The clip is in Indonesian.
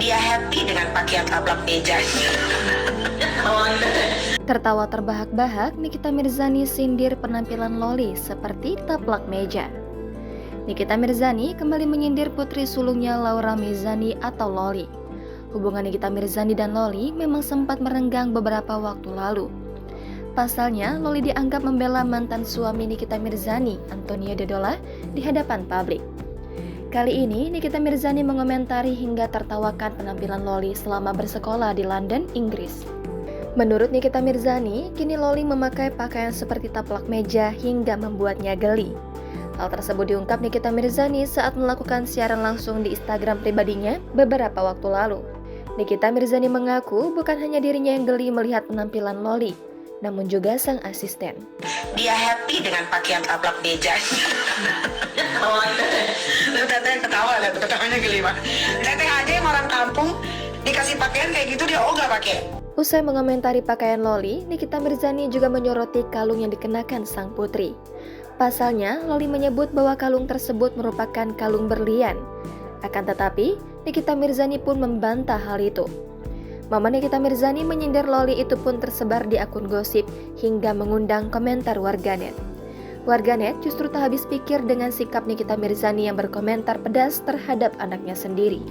Dia happy dengan pakaian taplak meja. Tertawa terbahak-bahak, Nikita Mirzani sindir penampilan Loli seperti taplak meja. Nikita Mirzani kembali menyindir putri sulungnya Laura Mizani atau Loli. Hubungan Nikita Mirzani dan Loli memang sempat merenggang beberapa waktu lalu. Pasalnya, Loli dianggap membela mantan suami Nikita Mirzani, Antonio Dodola, di hadapan publik. Kali ini, Nikita Mirzani mengomentari hingga tertawakan penampilan Loli selama bersekolah di London, Inggris. Menurut Nikita Mirzani, kini Loli memakai pakaian seperti taplak meja hingga membuatnya geli. Hal tersebut diungkap Nikita Mirzani saat melakukan siaran langsung di Instagram pribadinya beberapa waktu lalu. Nikita Mirzani mengaku bukan hanya dirinya yang geli melihat penampilan Loli, namun juga sang asisten. Dia happy dengan pakaian taplak meja. Teteh ketawa lah, ketawanya geli pak. Teteh aja yang orang kampung dikasih pakaian kayak gitu dia ogah pakai. Usai mengomentari pakaian Loli, Nikita Mirzani juga menyoroti kalung yang dikenakan sang putri. Pasalnya, Loli menyebut bahwa kalung tersebut merupakan kalung berlian. Akan tetapi, Nikita Mirzani pun membantah hal itu. Mama Nikita Mirzani menyindir Loli itu pun tersebar di akun gosip hingga mengundang komentar warganet. Warganet justru tak habis pikir dengan sikap Nikita Mirzani yang berkomentar pedas terhadap anaknya sendiri.